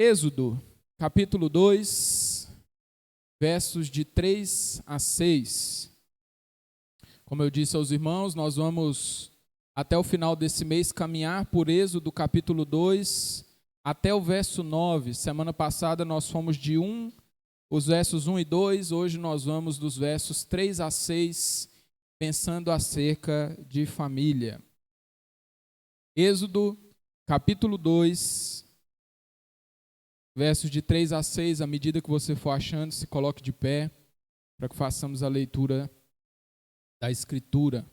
Êxodo, capítulo 2, versos de 3 a 6. Como eu disse aos irmãos, nós vamos, até o final desse mês, caminhar por Êxodo, capítulo 2, até o verso 9. Semana passada nós fomos de os versos 1 e 2, hoje nós vamos dos versos 3 a 6, pensando acerca de família. Êxodo, capítulo 2, versos de 3 a 6, à medida que você for achando, se coloque de pé, para que façamos a leitura da Escritura.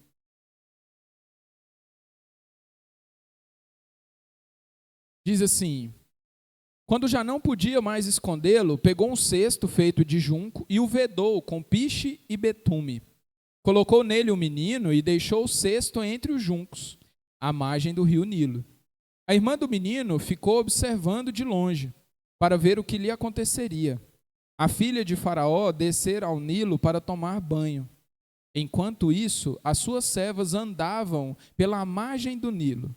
Diz assim: quando já não podia mais escondê-lo, pegou um cesto feito de junco e o vedou com piche e betume. Colocou nele o menino e deixou o cesto entre os juncos, à margem do rio Nilo. A irmã do menino ficou observando de longe, para ver o que lhe aconteceria. A filha de Faraó descera ao Nilo para tomar banho. Enquanto isso, as suas servas andavam pela margem do Nilo.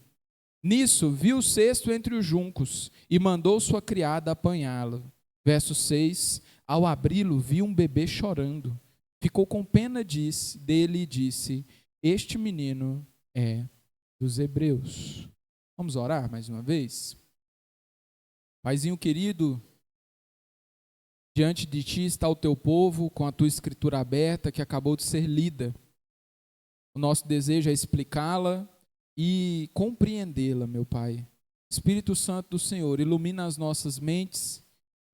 Nisso, viu o cesto entre os juncos e mandou sua criada apanhá-lo. Verso 6, ao abri-lo, viu um bebê chorando. Ficou com pena dele e disse: este menino é dos hebreus. Vamos orar mais uma vez? Paizinho querido, diante de ti está o teu povo com a tua escritura aberta que acabou de ser lida. O nosso desejo é explicá-la e compreendê-la, meu Pai. Espírito Santo do Senhor, ilumina as nossas mentes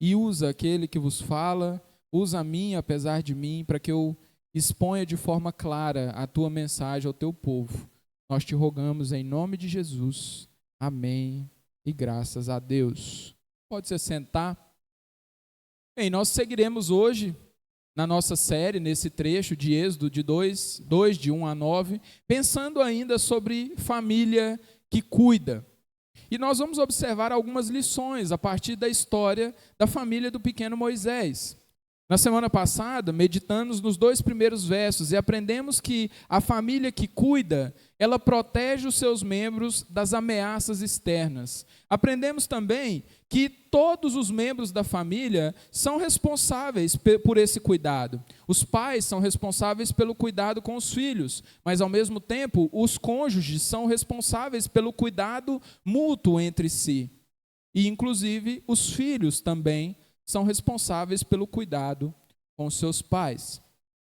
e usa aquele que vos fala, usa a mim, apesar de mim, para que eu exponha de forma clara a tua mensagem ao teu povo. Nós te rogamos em nome de Jesus. Amém e graças a Deus. Pode se sentar. Bem, nós seguiremos hoje na nossa série, nesse trecho de Êxodo de 2, de 1 a 9, pensando ainda sobre família que cuida. E nós vamos observar algumas lições a partir da história da família do pequeno Moisés. Na semana passada, meditamos nos 2 primeiros versos e aprendemos que a família que cuida, ela protege os seus membros das ameaças externas. Aprendemos também que todos os membros da família são responsáveis por esse cuidado. Os pais são responsáveis pelo cuidado com os filhos, mas ao mesmo tempo os cônjuges são responsáveis pelo cuidado mútuo entre si. E inclusive os filhos também são responsáveis pelo cuidado com seus pais.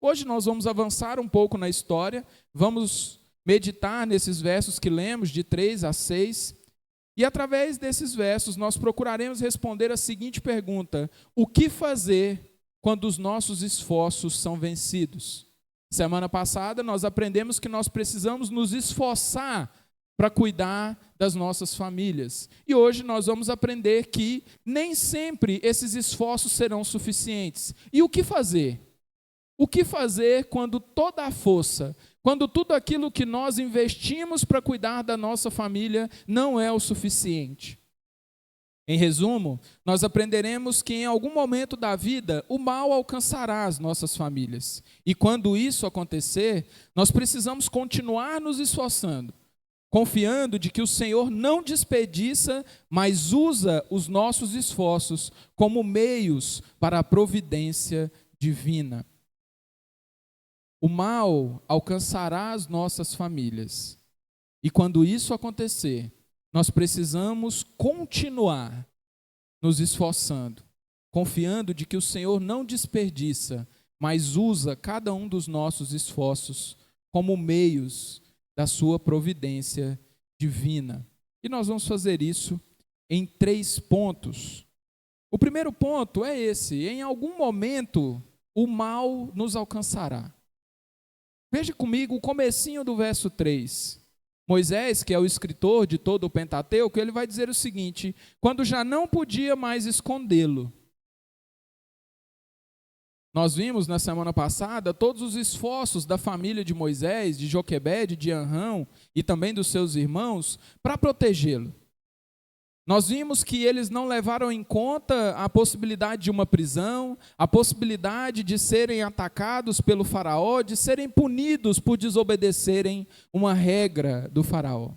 Hoje nós vamos avançar um pouco na história, vamos meditar nesses versos que lemos, de 3 a 6, e através desses versos nós procuraremos responder a seguinte pergunta: o que fazer quando os nossos esforços são vencidos? Semana passada nós aprendemos que nós precisamos nos esforçar para cuidar das nossas famílias. E hoje nós vamos aprender que nem sempre esses esforços serão suficientes. E o que fazer? O que fazer quando toda a força, quando tudo aquilo que nós investimos para cuidar da nossa família não é o suficiente? Em resumo, nós aprenderemos que em algum momento da vida o mal alcançará as nossas famílias. E quando isso acontecer, nós precisamos continuar nos esforçando, confiando de que o Senhor não desperdiça, mas usa os nossos esforços como meios para a providência divina. O mal alcançará as nossas famílias. E quando isso acontecer, nós precisamos continuar nos esforçando, confiando de que o Senhor não desperdiça, mas usa cada um dos nossos esforços como meios da sua providência divina. E nós vamos fazer isso em 3 pontos. O primeiro ponto é esse: em algum momento o mal nos alcançará. Veja comigo o comecinho do verso 3. Moisés, que é o escritor de todo o Pentateuco, ele vai dizer o seguinte: quando já não podia mais escondê-lo. Nós vimos na semana passada todos os esforços da família de Moisés, de Joquebede, de Anrão e também dos seus irmãos para protegê-lo. Nós vimos que eles não levaram em conta a possibilidade de uma prisão, a possibilidade de serem atacados pelo faraó, de serem punidos por desobedecerem uma regra do faraó.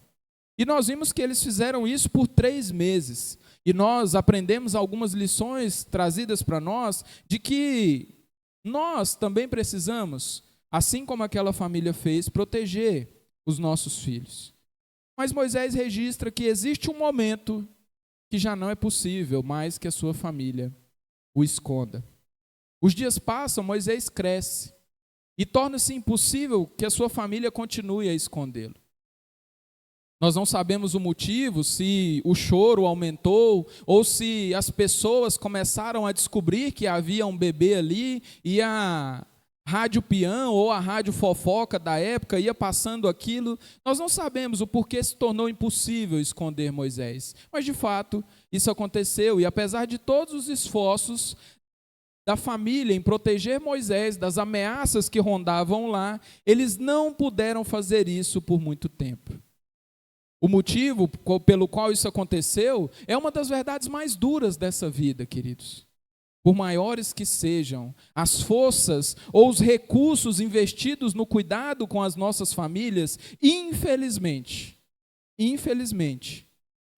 E nós vimos que eles fizeram isso por 3 meses. E nós aprendemos algumas lições trazidas para nós de que nós também precisamos, assim como aquela família fez, proteger os nossos filhos. Mas Moisés registra que existe um momento que já não é possível mais que a sua família o esconda. Os dias passam, Moisés cresce e torna-se impossível que a sua família continue a escondê-lo. Nós não sabemos o motivo, se o choro aumentou ou se as pessoas começaram a descobrir que havia um bebê ali e a rádio peão ou a rádio fofoca da época ia passando aquilo. Nós não sabemos o porquê se tornou impossível esconder Moisés. Mas, de fato, isso aconteceu e apesar de todos os esforços da família em proteger Moisés das ameaças que rondavam lá, eles não puderam fazer isso por muito tempo. O motivo pelo qual isso aconteceu é uma das verdades mais duras dessa vida, queridos. Por maiores que sejam as forças ou os recursos investidos no cuidado com as nossas famílias, infelizmente,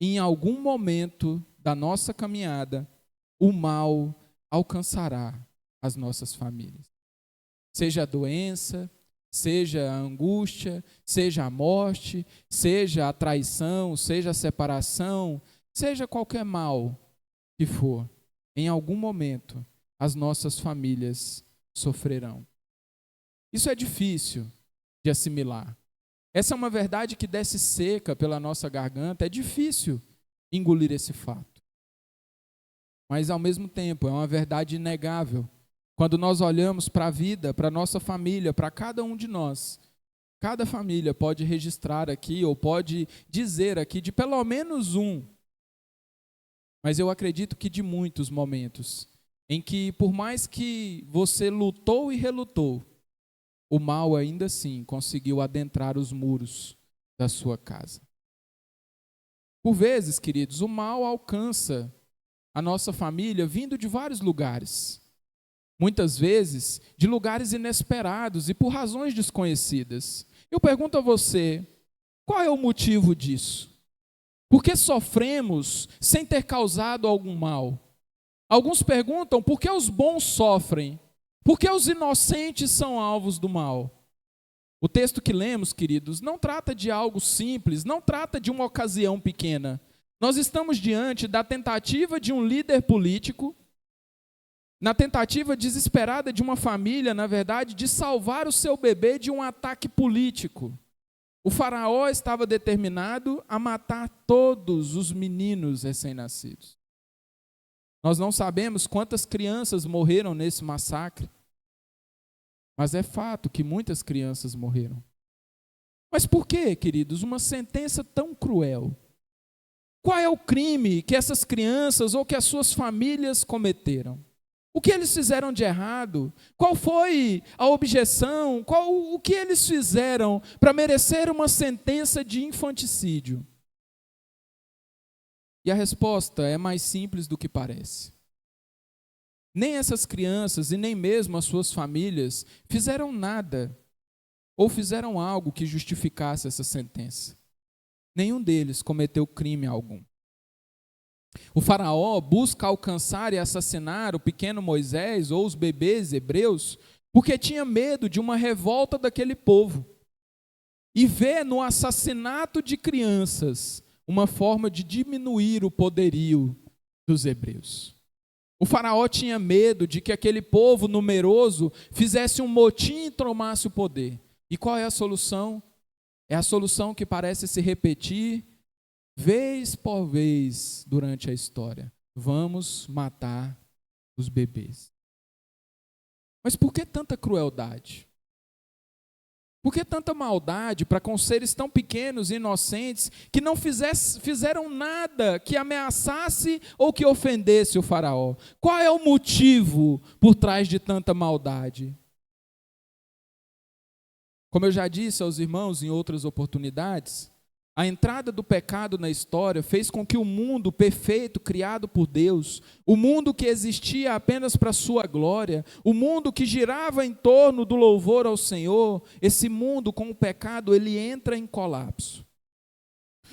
em algum momento da nossa caminhada, o mal alcançará as nossas famílias. Seja a doença, seja a angústia, seja a morte, seja a traição, seja a separação, seja qualquer mal que for, em algum momento as nossas famílias sofrerão. Isso é difícil de assimilar. Essa é uma verdade que desce seca pela nossa garganta, é difícil engolir esse fato. Mas, ao mesmo tempo, é uma verdade inegável. Quando nós olhamos para a vida, para a nossa família, para cada um de nós, cada família pode registrar aqui, ou pode dizer aqui, de pelo menos um, mas eu acredito que de muitos momentos, em que, por mais que você lutou e relutou, o mal ainda assim conseguiu adentrar os muros da sua casa. Por vezes, queridos, o mal alcança a nossa família vindo de vários lugares. Muitas vezes, de lugares inesperados e por razões desconhecidas. Eu pergunto a você, qual é o motivo disso? Por que sofremos sem ter causado algum mal? Alguns perguntam, por que os bons sofrem? Por que os inocentes são alvos do mal? O texto que lemos, queridos, não trata de algo simples, não trata de uma ocasião pequena. Nós estamos diante da tentativa de um líder político, na tentativa desesperada de uma família, na verdade, de salvar o seu bebê de um ataque político. O faraó estava determinado a matar todos os meninos recém-nascidos. Nós não sabemos quantas crianças morreram nesse massacre, mas é fato que muitas crianças morreram. Mas por que, queridos, uma sentença tão cruel? Qual é o crime que essas crianças ou que as suas famílias cometeram? O que eles fizeram de errado? Qual foi a objeção? O que eles fizeram para merecer uma sentença de infanticídio? E a resposta é mais simples do que parece. Nem essas crianças e nem mesmo as suas famílias fizeram nada ou fizeram algo que justificasse essa sentença. Nenhum deles cometeu crime algum. O faraó busca alcançar e assassinar o pequeno Moisés ou os bebês hebreus porque tinha medo de uma revolta daquele povo e vê no assassinato de crianças uma forma de diminuir o poderio dos hebreus. O faraó tinha medo de que aquele povo numeroso fizesse um motim e tomasse o poder. E qual é a solução? É a solução que parece se repetir vez por vez durante a história. Vamos matar os bebês. Mas por que tanta crueldade? Por que tanta maldade para com seres tão pequenos e inocentes que não fizeram nada que ameaçasse ou que ofendesse o faraó? Qual é o motivo por trás de tanta maldade? Como eu já disse aos irmãos em outras oportunidades, a entrada do pecado na história fez com que o mundo perfeito criado por Deus, o mundo que existia apenas para a sua glória, o mundo que girava em torno do louvor ao Senhor, esse mundo com o pecado, ele entra em colapso.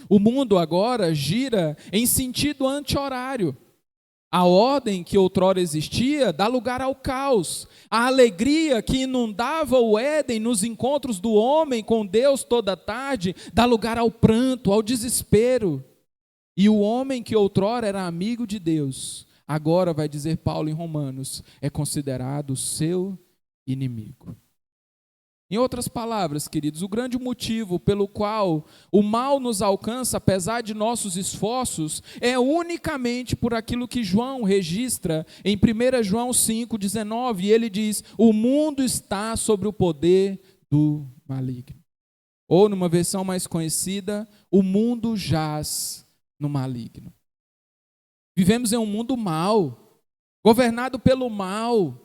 O mundo agora gira em sentido anti-horário. A ordem que outrora existia dá lugar ao caos. A alegria que inundava o Éden nos encontros do homem com Deus toda tarde dá lugar ao pranto, ao desespero. E o homem que outrora era amigo de Deus, agora, vai dizer Paulo em Romanos, é considerado seu inimigo. Em outras palavras, queridos, o grande motivo pelo qual o mal nos alcança, apesar de nossos esforços, é unicamente por aquilo que João registra em 1 João 5,19, e ele diz: o mundo está sob o poder do maligno. Ou, numa versão mais conhecida, o mundo jaz no maligno. Vivemos em um mundo mau, governado pelo mal,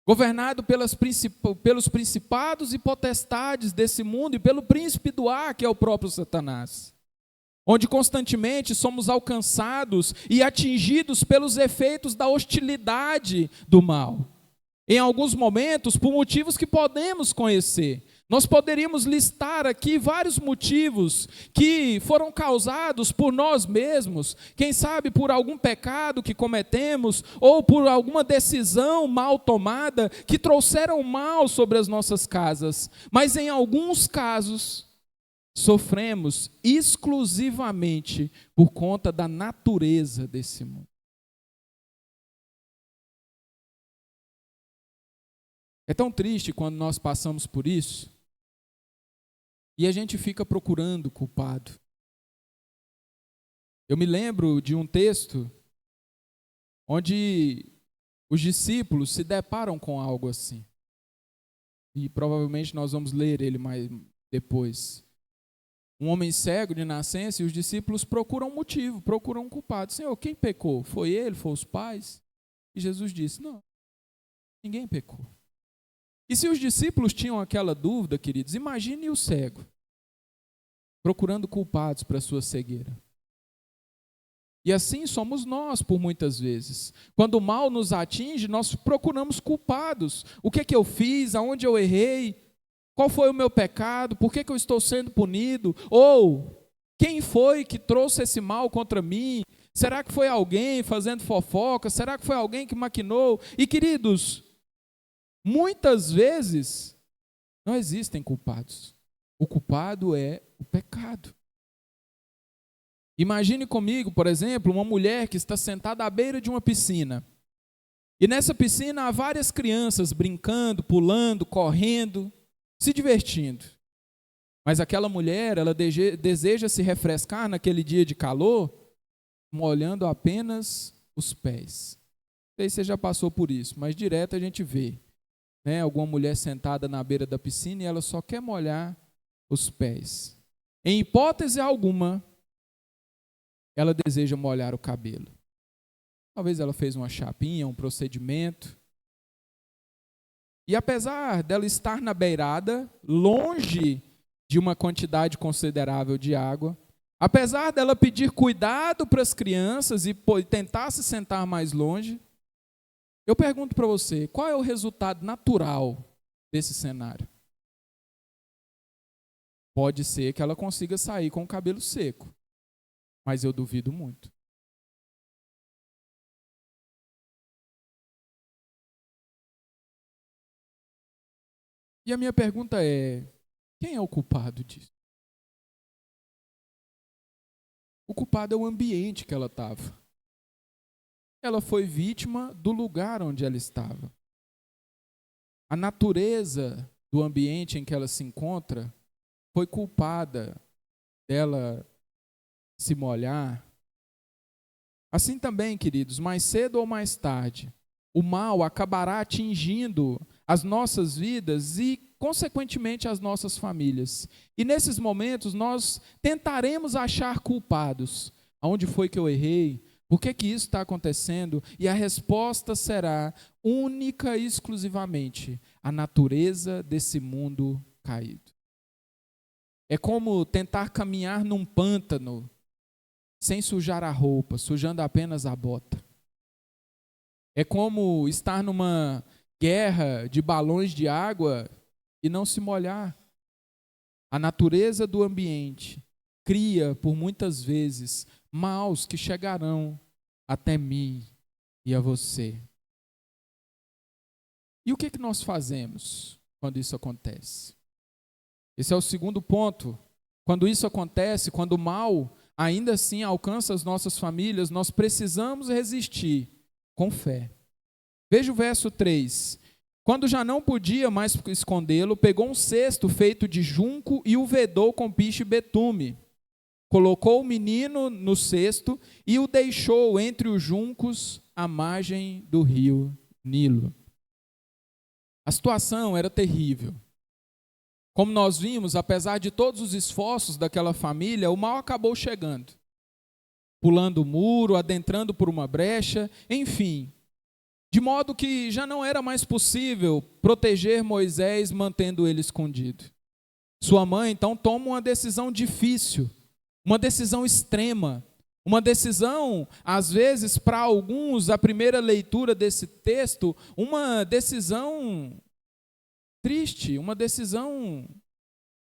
governado pelos principados e potestades desse mundo e pelo príncipe do ar, que é o próprio Satanás, onde constantemente somos alcançados e atingidos pelos efeitos da hostilidade do mal. Em alguns momentos, por motivos que podemos conhecer. Nós poderíamos listar aqui vários motivos que foram causados por nós mesmos, quem sabe por algum pecado que cometemos, ou por alguma decisão mal tomada, que trouxeram mal sobre as nossas casas. Mas em alguns casos, sofremos exclusivamente por conta da natureza desse mundo. É tão triste quando nós passamos por isso e a gente fica procurando culpado. Eu me lembro de um texto onde os discípulos se deparam com algo assim. E provavelmente nós vamos ler ele mais depois. Um homem cego de nascença e os discípulos procuram um motivo, procuram um culpado. Senhor, quem pecou? Foi ele? Foi os pais? E Jesus disse: não, ninguém pecou. E se os discípulos tinham aquela dúvida, queridos, imagine o cego, procurando culpados para a sua cegueira. E assim somos nós, por muitas vezes. Quando o mal nos atinge, nós procuramos culpados. O que é que eu fiz? Aonde eu errei? Qual foi o meu pecado? Por que eu estou sendo punido? Ou, quem foi que trouxe esse mal contra mim? Será que foi alguém fazendo fofoca? Será que foi alguém que maquinou? E, queridos, muitas vezes não existem culpados. O culpado é o pecado. Imagine comigo, por exemplo, uma mulher que está sentada à beira de uma piscina. E nessa piscina há várias crianças brincando, pulando, correndo, se divertindo. Mas aquela mulher, ela deseja se refrescar naquele dia de calor, molhando apenas os pés. Não sei se você já passou por isso, mas direto a gente vê, né, alguma mulher sentada na beira da piscina e ela só quer molhar os pés. Em hipótese alguma, ela deseja molhar o cabelo. Talvez ela fez uma chapinha, um procedimento. E apesar dela estar na beirada, longe de uma quantidade considerável de água, apesar dela pedir cuidado para as crianças e tentar se sentar mais longe, eu pergunto para você, qual é o resultado natural desse cenário? Pode ser que ela consiga sair com o cabelo seco, mas eu duvido muito. E a minha pergunta é, quem é o culpado disso? O culpado é o ambiente que ela estava. Ela foi vítima do lugar onde ela estava. A natureza do ambiente em que ela se encontra foi culpada dela se molhar. Assim também, queridos, mais cedo ou mais tarde, o mal acabará atingindo as nossas vidas e, consequentemente, as nossas famílias. E nesses momentos nós tentaremos achar culpados. Aonde foi que eu errei? Por que isso está acontecendo? E a resposta será única e exclusivamente a natureza desse mundo caído. É como tentar caminhar num pântano sem sujar a roupa, sujando apenas a bota. É como estar numa guerra de balões de água e não se molhar. A natureza do ambiente cria por muitas vezes maus que chegarão até mim e a você. E o que nós fazemos quando isso acontece? Esse é o segundo ponto. Quando isso acontece, quando o mal ainda assim alcança as nossas famílias, nós precisamos resistir com fé. Veja o verso 3. Quando já não podia mais escondê-lo, pegou um cesto feito de junco e o vedou com piche e betume. Colocou o menino no cesto e o deixou entre os juncos à margem do rio Nilo. A situação era terrível. Como nós vimos, apesar de todos os esforços daquela família, o mal acabou chegando. Pulando o muro, adentrando por uma brecha, enfim. De modo que já não era mais possível proteger Moisés mantendo ele escondido. Sua mãe, então, toma uma decisão difícil, uma decisão extrema, uma decisão, às vezes, para alguns, a primeira leitura desse texto, uma decisão triste, uma decisão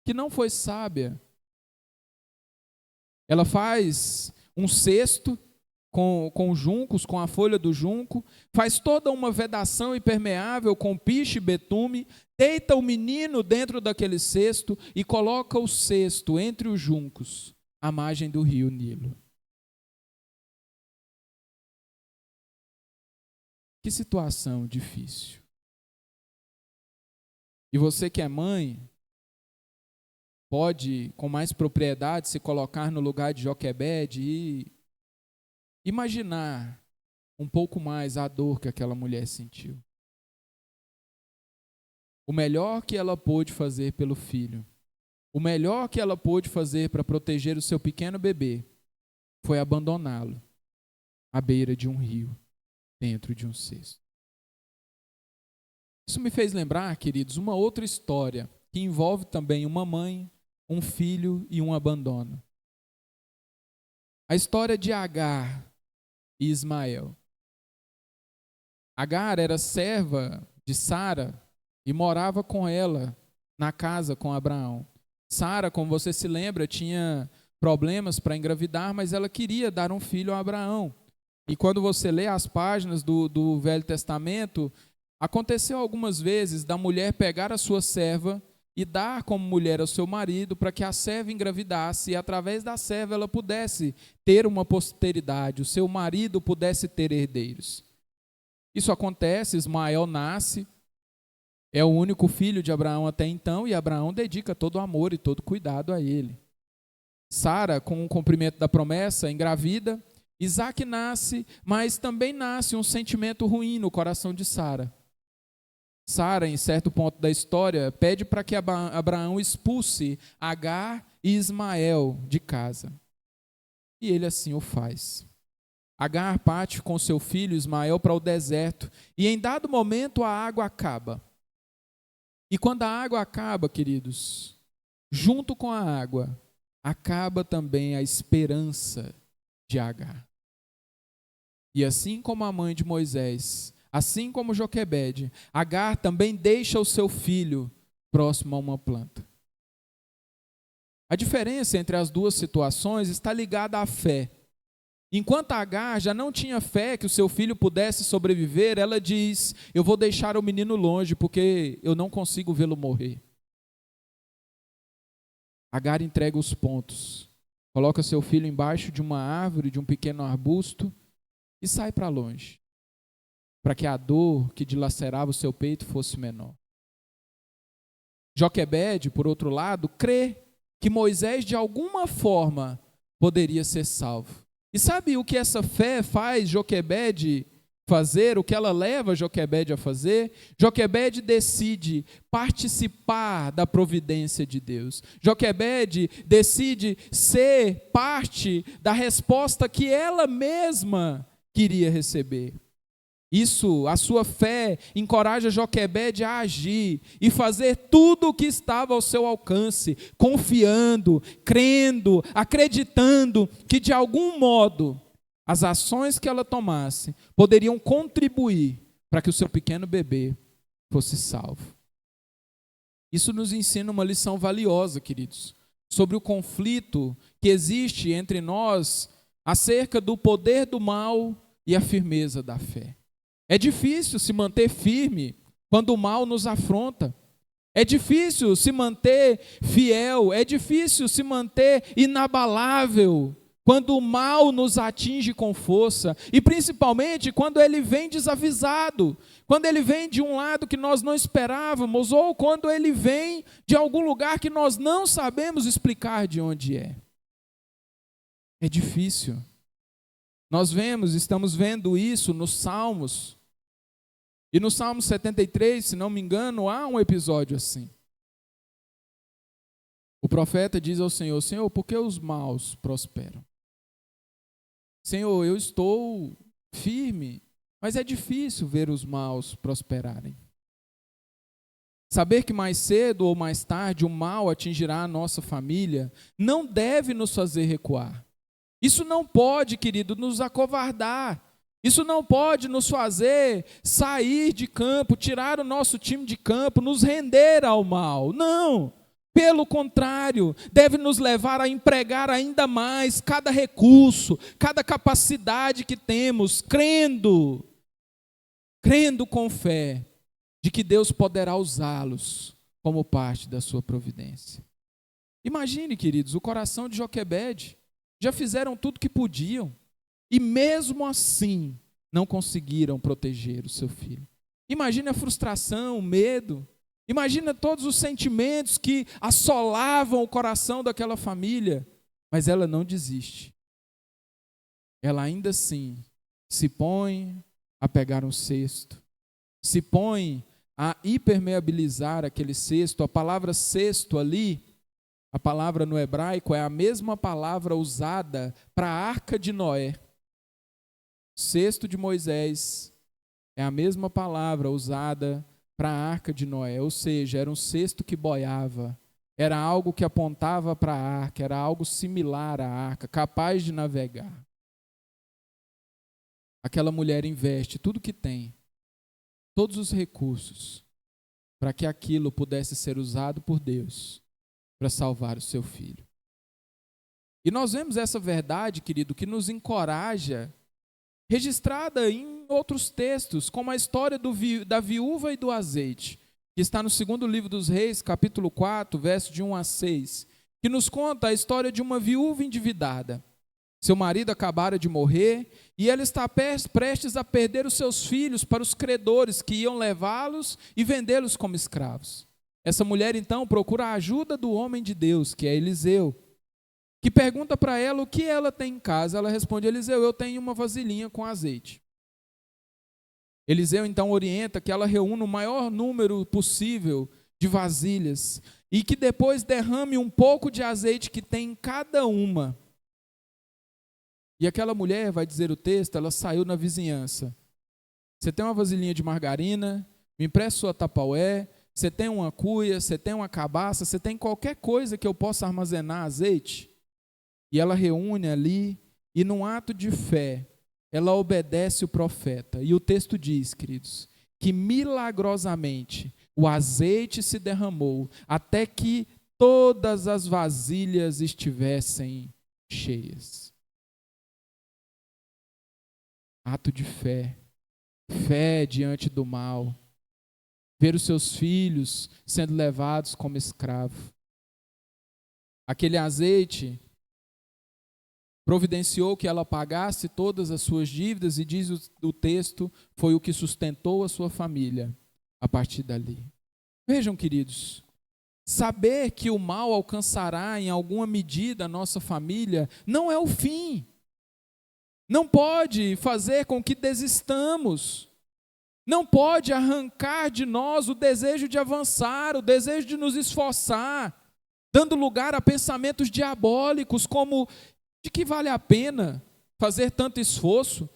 que não foi sábia. Ela faz um cesto com juncos, com a folha do junco, faz toda uma vedação impermeável com piche e betume, deita o menino dentro daquele cesto e coloca o cesto entre os juncos, à margem do rio Nilo. Que situação difícil. E você que é mãe, pode com mais propriedade se colocar no lugar de Joquebede e imaginar um pouco mais a dor que aquela mulher sentiu. O melhor que ela pôde fazer pelo filho, o melhor que ela pôde fazer para proteger o seu pequeno bebê, foi abandoná-lo à beira de um rio, dentro de um cesto. Isso me fez lembrar, queridos, uma outra história que envolve também uma mãe, um filho e um abandono. A história de Agar e Ismael. Agar era serva de Sara e morava com ela na casa com Abraão. Sara, como você se lembra, tinha problemas para engravidar, mas ela queria dar um filho a Abraão. E quando você lê as páginas do Velho Testamento, aconteceu algumas vezes da mulher pegar a sua serva e dar como mulher ao seu marido para que a serva engravidasse e através da serva ela pudesse ter uma posteridade, o seu marido pudesse ter herdeiros. Isso acontece, Ismael nasce, é o único filho de Abraão até então e Abraão dedica todo o amor e todo o cuidado a ele. Sara, com o cumprimento da promessa, engravida, Isaac nasce, mas também nasce um sentimento ruim no coração de Sara. Sara, em certo ponto da história, pede para que Abraão expulse Agar e Ismael de casa. E ele assim o faz. Agar parte com seu filho Ismael para o deserto e em dado momento a água acaba. E quando a água acaba, queridos, junto com a água, acaba também a esperança de Agar. E assim como a mãe de Moisés, assim como Joquebede, Agar também deixa o seu filho próximo a uma planta. A diferença entre as duas situações está ligada à fé. Enquanto Agar já não tinha fé que o seu filho pudesse sobreviver, ela diz, eu vou deixar o menino longe porque eu não consigo vê-lo morrer. Agar entrega os pontos, coloca seu filho embaixo de uma árvore, de um pequeno arbusto e sai para longe, para que a dor que dilacerava o seu peito fosse menor. Joquebede, por outro lado, crê que Moisés de alguma forma poderia ser salvo. E sabe o que essa fé faz Joquebede fazer, o que ela leva Joquebede a fazer? Joquebede decide participar da providência de Deus. Joquebede decide ser parte da resposta que ela mesma queria receber. Isso, a sua fé, encoraja Joquebede a agir e fazer tudo o que estava ao seu alcance, confiando, crendo, acreditando que de algum modo as ações que ela tomasse poderiam contribuir para que o seu pequeno bebê fosse salvo. Isso nos ensina uma lição valiosa, queridos, sobre o conflito que existe entre nós acerca do poder do mal e a firmeza da fé. É difícil se manter firme quando o mal nos afronta. É difícil se manter fiel, é difícil se manter inabalável quando o mal nos atinge com força, e principalmente quando ele vem desavisado, quando ele vem de um lado que nós não esperávamos, ou quando ele vem de algum lugar que nós não sabemos explicar de onde é. É difícil. Nós estamos vendo isso nos Salmos. E no Salmo 73, se não me engano, há um episódio assim. O profeta diz ao Senhor: Senhor, por que os maus prosperam? Senhor, eu estou firme, mas é difícil ver os maus prosperarem. Saber que mais cedo ou mais tarde o mal atingirá a nossa família não deve nos fazer recuar. Isso não pode, querido, nos acovardar. Isso não pode nos fazer sair de campo, tirar o nosso time de campo, nos render ao mal. Não! Pelo contrário, deve nos levar a empregar ainda mais cada recurso, cada capacidade que temos, crendo com fé, de que Deus poderá usá-los como parte da sua providência. Imagine, queridos, o coração de Joquebede. Já fizeram tudo que podiam e mesmo assim não conseguiram proteger o seu filho. Imagine a frustração, o medo. Imagina todos os sentimentos que assolavam o coração daquela família, mas ela não desiste. Ela ainda assim se põe a pegar um cesto, se põe a impermeabilizar aquele cesto. A palavra cesto ali, a palavra no hebraico é a mesma palavra usada para a arca de Noé. Cesto de Moisés é a mesma palavra usada para a arca de Noé, ou seja, era um cesto que boiava, era algo que apontava para a arca, era algo similar à arca, capaz de navegar. Aquela mulher investe tudo que tem, todos os recursos, para que aquilo pudesse ser usado por Deus para salvar o seu filho. E nós vemos essa verdade, querido, que nos encoraja, registrada em outros textos, como a história da viúva e do azeite, que está no segundo livro dos Reis, capítulo 4, verso de 1 a 6, que nos conta a história de uma viúva endividada. Seu marido acabara de morrer e ela está prestes a perder os seus filhos para os credores que iam levá-los e vendê-los como escravos. Essa mulher, então, procura a ajuda do homem de Deus, que é Eliseu, que pergunta para ela o que ela tem em casa. Ela responde: Eliseu, eu tenho uma vasilhinha com azeite. Eliseu então orienta que ela reúna o maior número possível de vasilhas e que depois derrame um pouco de azeite que tem em cada uma. E aquela mulher, vai dizer o texto, ela saiu na vizinhança. Você tem uma vasilhinha de margarina? Me empresta sua tapaué. Você tem uma cuia? Você tem uma cabaça? Você tem qualquer coisa que eu possa armazenar azeite? E ela reúne ali, e num ato de fé, ela obedece o profeta. E o texto diz, queridos, que milagrosamente o azeite se derramou até que todas as vasilhas estivessem cheias. Ato de fé, fé diante do mal, ver os seus filhos sendo levados como escravo. Aquele azeite providenciou que ela pagasse todas as suas dívidas e diz o texto, foi o que sustentou a sua família a partir dali. Vejam, queridos, saber que o mal alcançará em alguma medida a nossa família não é o fim. Não pode fazer com que desistamos. Não pode arrancar de nós o desejo de avançar, o desejo de nos esforçar, dando lugar a pensamentos diabólicos como: de que vale a pena fazer tanto esforço?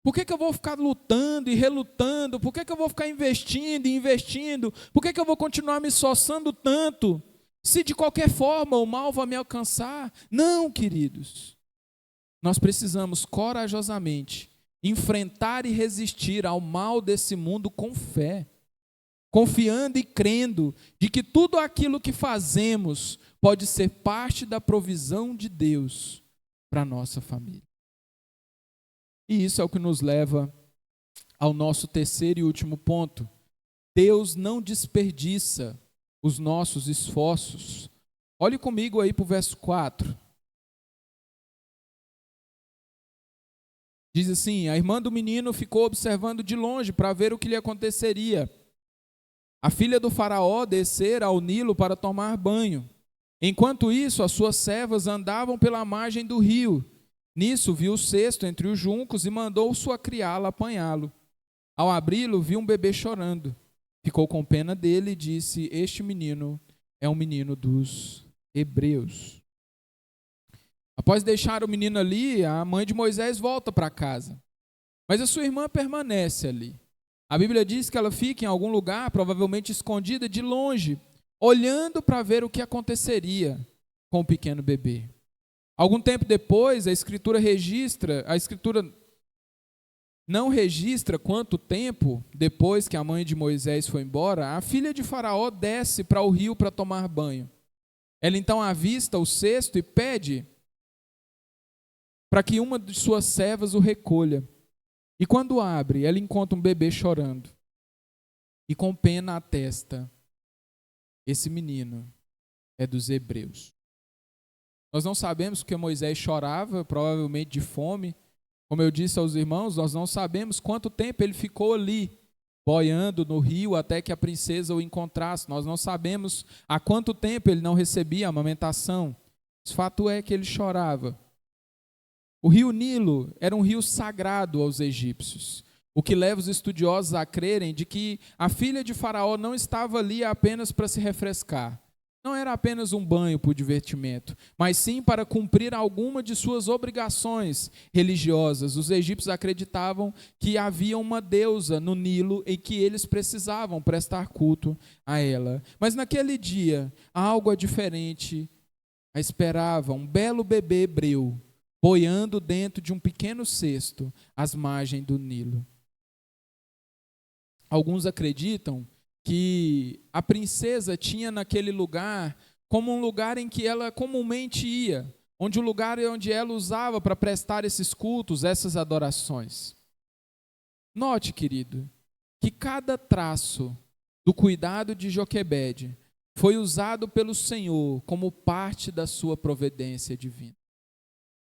Por que eu vou ficar lutando e relutando? Por que eu vou ficar investindo e investindo? Por que eu vou continuar me esforçando tanto, se de qualquer forma o mal vai me alcançar? Não, queridos. Nós precisamos corajosamente enfrentar e resistir ao mal desse mundo com fé, confiando e crendo de que tudo aquilo que fazemos pode ser parte da provisão de Deus para a nossa família. E isso é o que nos leva ao nosso terceiro e último ponto. Deus não desperdiça os nossos esforços. Olhe comigo aí para o verso 4. Diz assim: a irmã do menino ficou observando de longe para ver o que lhe aconteceria. A filha do faraó descera ao Nilo para tomar banho. Enquanto isso, as suas servas andavam pela margem do rio. Nisso viu o cesto entre os juncos e mandou sua criada apanhá-lo. Ao abri-lo, viu um bebê chorando. Ficou com pena dele e disse: este menino é um menino dos hebreus. Após deixar o menino ali, a mãe de Moisés volta para casa. Mas a sua irmã permanece ali. A Bíblia diz que ela fica em algum lugar, provavelmente escondida de longe, olhando para ver o que aconteceria com o pequeno bebê. Algum tempo depois, a Escritura não registra quanto tempo depois que a mãe de Moisés foi embora, a filha de Faraó desce para o rio para tomar banho. Ela então avista o cesto e pede para que uma de suas servas o recolha. E quando abre, ela encontra um bebê chorando. E com pena atesta: esse menino é dos hebreus. Nós não sabemos porque Moisés chorava, provavelmente de fome. Como eu disse aos irmãos, nós não sabemos quanto tempo ele ficou ali, boiando no rio até que a princesa o encontrasse. Nós não sabemos há quanto tempo ele não recebia a amamentação. O fato é que ele chorava. O rio Nilo era um rio sagrado aos egípcios, o que leva os estudiosos a crerem de que a filha de Faraó não estava ali apenas para se refrescar. Não era apenas um banho por divertimento, mas sim para cumprir alguma de suas obrigações religiosas. Os egípcios acreditavam que havia uma deusa no Nilo e que eles precisavam prestar culto a ela. Mas naquele dia, algo diferente a esperava: um belo bebê hebreu, boiando dentro de um pequeno cesto às margens do Nilo. Alguns acreditam que a princesa tinha naquele lugar como um lugar em que ela comumente ia, o lugar onde ela usava para prestar esses cultos, essas adorações. Note, querido, que cada traço do cuidado de Joquebede foi usado pelo Senhor como parte da sua providência divina.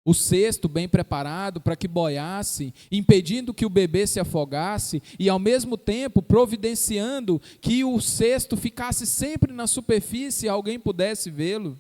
O cesto bem preparado para que boiasse, impedindo que o bebê se afogasse e, ao mesmo tempo, providenciando que o cesto ficasse sempre na superfície e alguém pudesse vê-lo.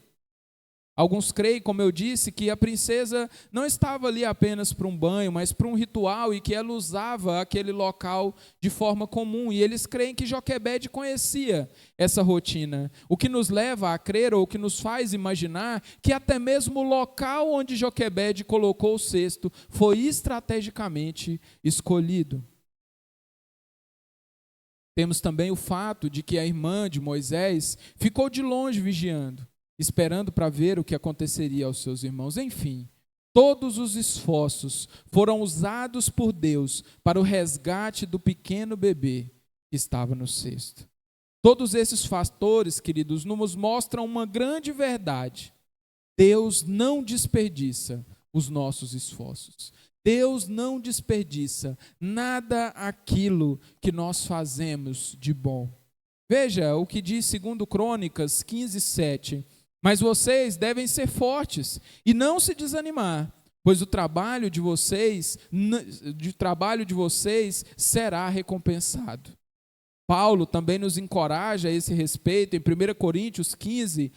Alguns creem, como eu disse, que a princesa não estava ali apenas para um banho, mas para um ritual e que ela usava aquele local de forma comum. E eles creem que Joquebede conhecia essa rotina, o que nos leva a crer, ou o que nos faz imaginar, que até mesmo o local onde Joquebede colocou o cesto foi estrategicamente escolhido. Temos também o fato de que a irmã de Moisés ficou de longe vigiando, esperando para ver o que aconteceria aos seus irmãos. Enfim, todos os esforços foram usados por Deus para o resgate do pequeno bebê que estava no cesto. Todos esses fatores, queridos, nos mostram uma grande verdade: Deus não desperdiça os nossos esforços. Deus não desperdiça nada aquilo que nós fazemos de bom. Veja o que diz 2 Crônicas 15:7. Mas vocês devem ser fortes e não se desanimar, pois o trabalho de vocês será recompensado. Paulo também nos encoraja a esse respeito em 1 Coríntios 15,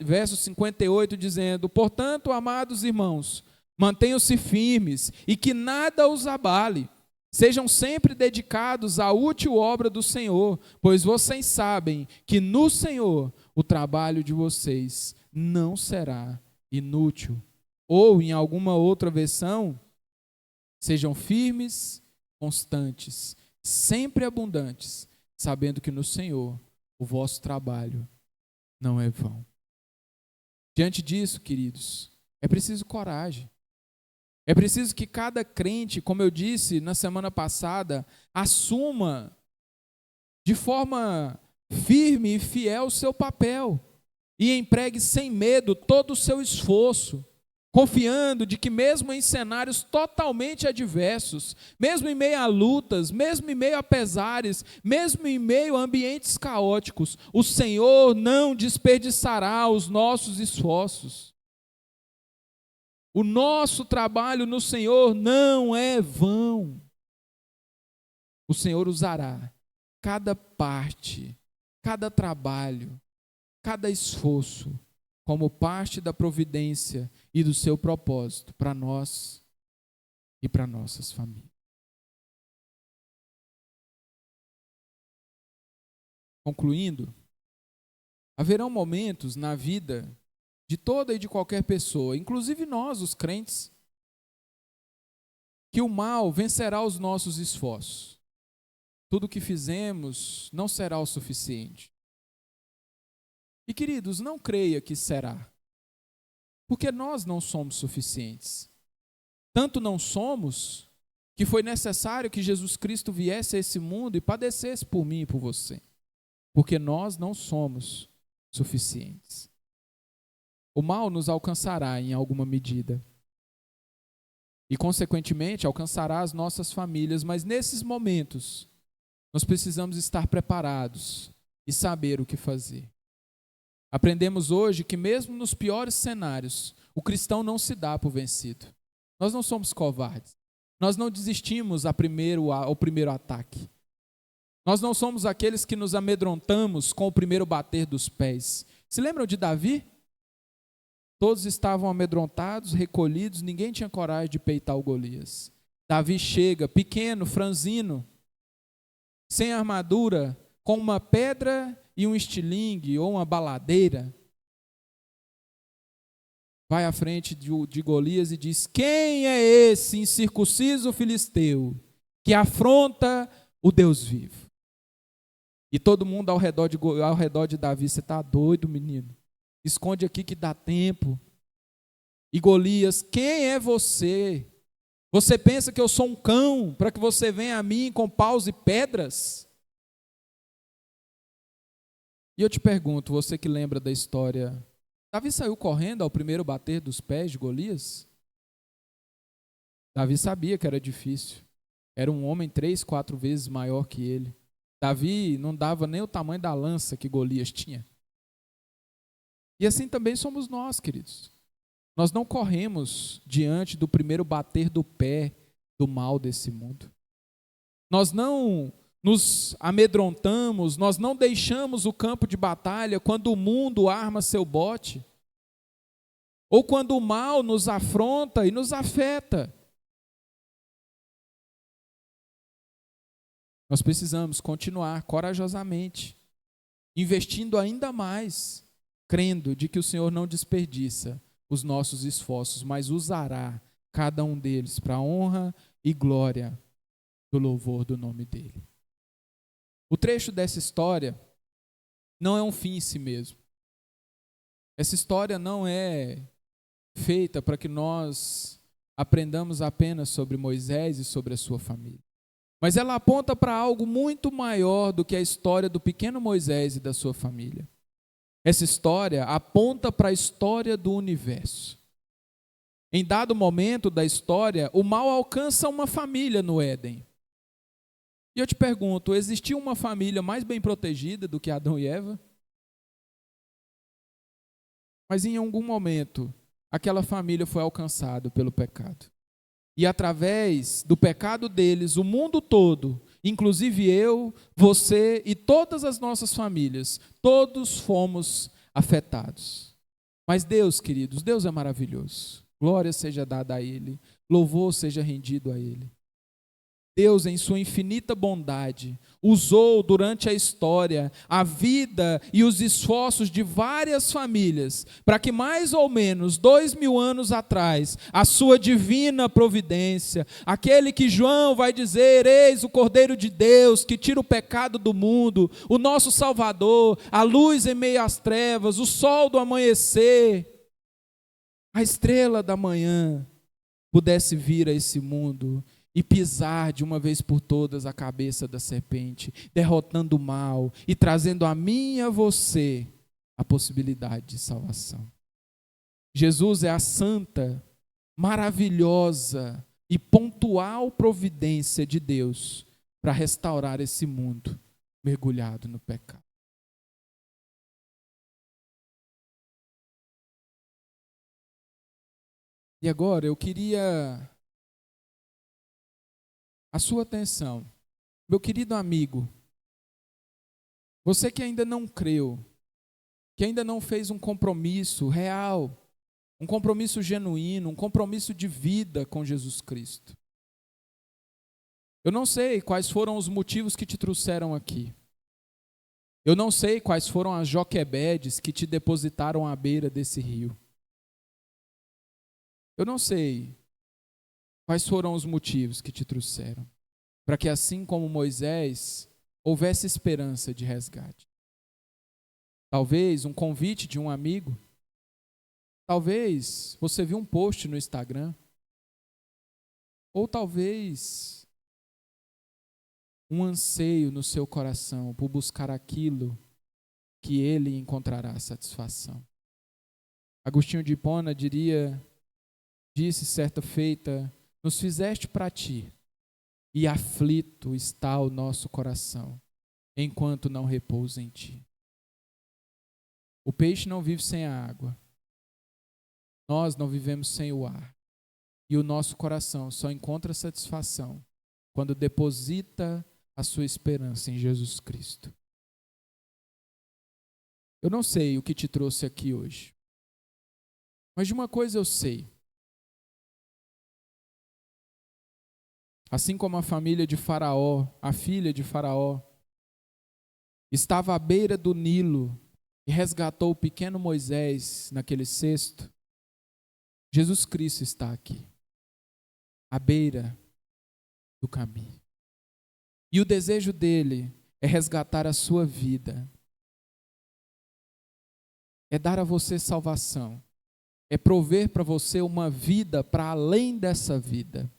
verso 58, dizendo: portanto, amados irmãos, mantenham-se firmes e que nada os abale. Sejam sempre dedicados à útil obra do Senhor, pois vocês sabem que no Senhor o trabalho de vocês não será inútil. Ou, em alguma outra versão, sejam firmes, constantes, sempre abundantes, sabendo que no Senhor o vosso trabalho não é vão. Diante disso, queridos, é preciso coragem. É preciso que cada crente, como eu disse na semana passada, assuma de forma firme e fiel o seu papel. e empregue sem medo todo o seu esforço, confiando de que mesmo em cenários totalmente adversos, mesmo em meio a lutas, mesmo em meio a pesares, mesmo em meio a ambientes caóticos, o Senhor não desperdiçará os nossos esforços. O nosso trabalho no Senhor não é vão. O Senhor usará cada parte, cada trabalho, cada esforço, como parte da providência e do seu propósito para nós e para nossas famílias. Concluindo, haverão momentos na vida de toda e de qualquer pessoa, inclusive nós, os crentes, que o mal vencerá os nossos esforços. Tudo o que fizemos não será o suficiente. E, queridos, não creia que será, porque nós não somos suficientes. Tanto não somos, que foi necessário que Jesus Cristo viesse a esse mundo e padecesse por mim e por você, porque nós não somos suficientes. O mal nos alcançará em alguma medida, e, consequentemente, alcançará as nossas famílias, mas nesses momentos, nós precisamos estar preparados e saber o que fazer. Aprendemos hoje que mesmo nos piores cenários, o cristão não se dá por vencido. Nós não somos covardes. Nós não desistimos ao primeiro ataque. Nós não somos aqueles que nos amedrontamos com o primeiro bater dos pés. Se lembram de Davi? Todos estavam amedrontados, recolhidos, ninguém tinha coragem de peitar o Golias. Davi chega, pequeno, franzino, sem armadura, com uma pedra e um estilingue ou uma baladeira, vai à frente de Golias e diz: quem é esse incircunciso filisteu que afronta o Deus vivo? E todo mundo ao redor de Davi: você está doido, menino? Esconde aqui que dá tempo. E Golias: quem é você? Você pensa que eu sou um cão para que você venha a mim com paus e pedras? E eu te pergunto, você que lembra da história, Davi saiu correndo ao primeiro bater dos pés de Golias? Davi sabia que era difícil. Era um homem 3, 4 vezes maior que ele. Davi não dava nem o tamanho da lança que Golias tinha. E assim também somos nós, queridos. Nós não corremos diante do primeiro bater do pé do mal desse mundo. Nós não nos amedrontamos, nós não deixamos o campo de batalha quando o mundo arma seu bote, ou quando o mal nos afronta e nos afeta. Nós precisamos continuar corajosamente, investindo ainda mais, crendo de que o Senhor não desperdiça os nossos esforços, mas usará cada um deles para a honra e glória do louvor do nome dele. O trecho dessa história não é um fim em si mesmo. Essa história não é feita para que nós aprendamos apenas sobre Moisés e sobre a sua família. Mas ela aponta para algo muito maior do que a história do pequeno Moisés e da sua família. Essa história aponta para a história do universo. Em dado momento da história, o mal alcança uma família no Éden. E eu te pergunto, existiu uma família mais bem protegida do que Adão e Eva? Mas em algum momento, aquela família foi alcançada pelo pecado. E através do pecado deles, o mundo todo, inclusive eu, você e todas as nossas famílias, todos fomos afetados. Mas Deus, queridos, Deus é maravilhoso. Glória seja dada a Ele, louvor seja rendido a Ele. Deus, em sua infinita bondade, usou durante a história a vida e os esforços de várias famílias para que mais ou menos 2000 anos atrás, a sua divina providência, aquele que João vai dizer: eis o Cordeiro de Deus que tira o pecado do mundo, o nosso Salvador, a luz em meio às trevas, o sol do amanhecer, a estrela da manhã, pudesse vir a esse mundo e pisar de uma vez por todas a cabeça da serpente, derrotando o mal e trazendo a mim e a você a possibilidade de salvação. Jesus é a santa, maravilhosa e pontual providência de Deus para restaurar esse mundo mergulhado no pecado. E agora eu queria a sua atenção. Meu querido amigo, você que ainda não creu, que ainda não fez um compromisso real, um compromisso genuíno, um compromisso de vida com Jesus Cristo. Eu não sei quais foram os motivos que te trouxeram aqui. Eu não sei quais foram as joquebedes que te depositaram à beira desse rio. Eu não sei quais foram os motivos que te trouxeram, para que assim como Moisés, houvesse esperança de resgate. Talvez um convite de um amigo, talvez você viu um post no Instagram, ou talvez um anseio no seu coração por buscar aquilo que ele encontrará satisfação. Agostinho de Hipona disse certa feita, nos fizeste para ti, e aflito está o nosso coração, enquanto não repousa em ti. O peixe não vive sem a água, nós não vivemos sem o ar, e o nosso coração só encontra satisfação quando deposita a sua esperança em Jesus Cristo. Eu não sei o que te trouxe aqui hoje, mas de uma coisa eu sei. Assim como a família de Faraó, a filha de Faraó, estava à beira do Nilo e resgatou o pequeno Moisés naquele cesto, Jesus Cristo está aqui, à beira do caminho. E o desejo dele é resgatar a sua vida, é dar a você salvação, é prover para você uma vida para além dessa vida.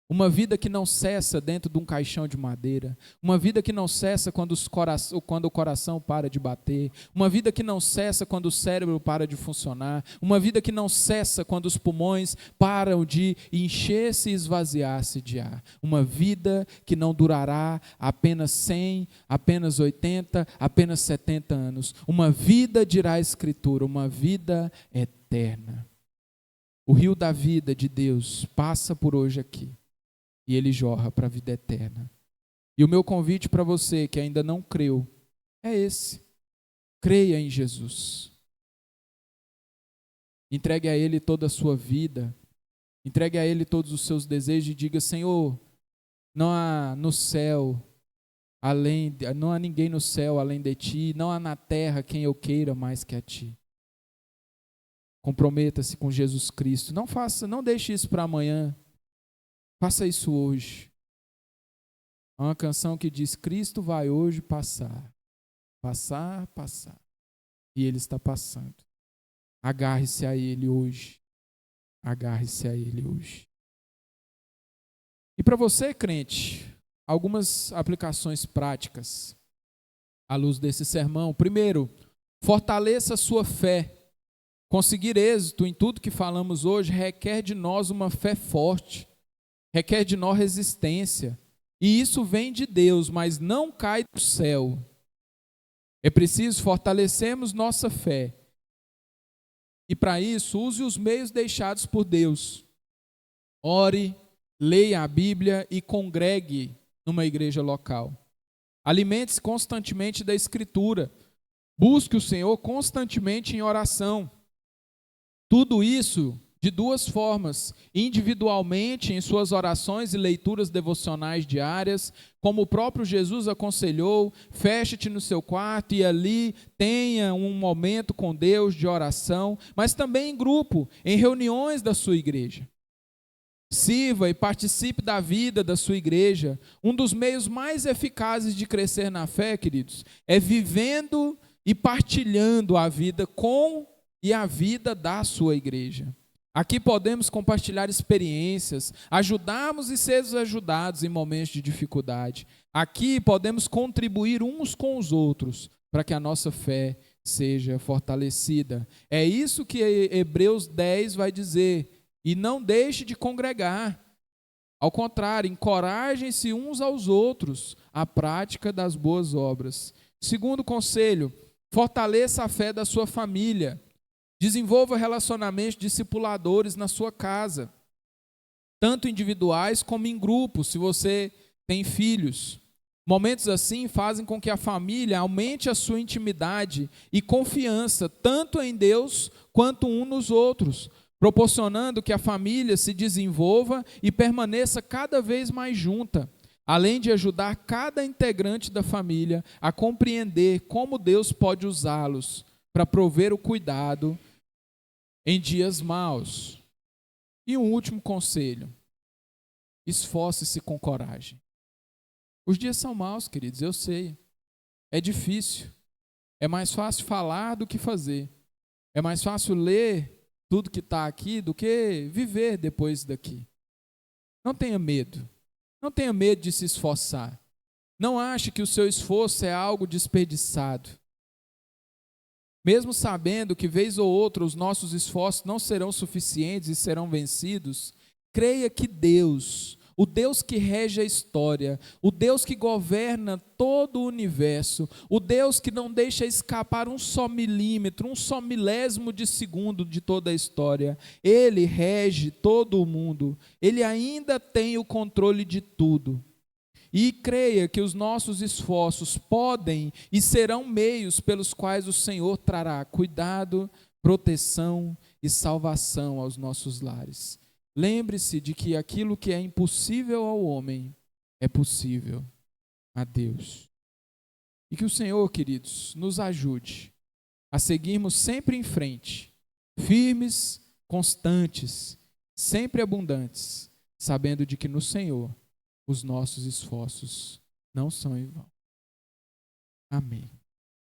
Uma vida que não cessa dentro de um caixão de madeira. Uma vida que não cessa quando o coração para de bater. Uma vida que não cessa quando o cérebro para de funcionar. Uma vida que não cessa quando os pulmões param de encher-se e esvaziar-se de ar. Uma vida que não durará apenas 100, apenas 80, apenas 70 anos. Uma vida, dirá a Escritura, uma vida eterna. O rio da vida de Deus passa por hoje aqui. E ele jorra para a vida eterna. E o meu convite para você que ainda não creu é esse. Creia em Jesus. Entregue a Ele toda a sua vida. Entregue a Ele todos os seus desejos e diga: Senhor, não há no céu não há ninguém no céu além de Ti, não há na terra quem eu queira mais que a Ti. Comprometa-se com Jesus Cristo. Não deixe isso para amanhã. Faça isso hoje. Há uma canção que diz: Cristo vai hoje passar. Passar, passar. E Ele está passando. Agarre-se a Ele hoje. Agarre-se a Ele hoje. E para você, crente, algumas aplicações práticas à luz desse sermão. Primeiro, fortaleça a sua fé. Conseguir êxito em tudo que falamos hoje requer de nós uma fé forte. Requer de nós resistência. E isso vem de Deus, mas não cai do céu. É preciso fortalecermos nossa fé. E para isso, use os meios deixados por Deus. Ore, leia a Bíblia e congregue numa igreja local. Alimente-se constantemente da Escritura. Busque o Senhor constantemente em oração. Tudo isso de duas formas: individualmente em suas orações e leituras devocionais diárias, como o próprio Jesus aconselhou, feche-te no seu quarto e ali tenha um momento com Deus de oração, mas também em grupo, em reuniões da sua igreja. Sirva e participe da vida da sua igreja. Um dos meios mais eficazes de crescer na fé, queridos, é vivendo e partilhando a vida com e a vida da sua igreja. Aqui podemos compartilhar experiências, ajudarmos e sermos ajudados em momentos de dificuldade. Aqui podemos contribuir uns com os outros para que a nossa fé seja fortalecida. É isso que Hebreus 10 vai dizer. E não deixe de congregar. Ao contrário, encorajem-se uns aos outros à prática das boas obras. Segundo conselho, fortaleça a fé da sua família. Desenvolva relacionamentos discipuladores na sua casa, tanto individuais como em grupos, se você tem filhos. Momentos assim fazem com que a família aumente a sua intimidade e confiança, tanto em Deus quanto uns nos outros, proporcionando que a família se desenvolva e permaneça cada vez mais junta, além de ajudar cada integrante da família a compreender como Deus pode usá-los para prover o cuidado em dias maus. E um último conselho: esforce-se com coragem. Os dias são maus, queridos, eu sei. É difícil. É mais fácil falar do que fazer. É mais fácil ler tudo que está aqui do que viver depois daqui. Não tenha medo. Não tenha medo de se esforçar. Não ache que o seu esforço é algo desperdiçado. Mesmo sabendo que, vez ou outra, os nossos esforços não serão suficientes e serão vencidos, creia que Deus, o Deus que rege a história, o Deus que governa todo o universo, o Deus que não deixa escapar um só milímetro, um só milésimo de segundo de toda a história, Ele rege todo o mundo, Ele ainda tem o controle de tudo. E creia que os nossos esforços podem e serão meios pelos quais o Senhor trará cuidado, proteção e salvação aos nossos lares. Lembre-se de que aquilo que é impossível ao homem é possível a Deus. E que o Senhor, queridos, nos ajude a seguirmos sempre em frente, firmes, constantes, sempre abundantes, sabendo de que no Senhor os nossos esforços não são em vão. Amém.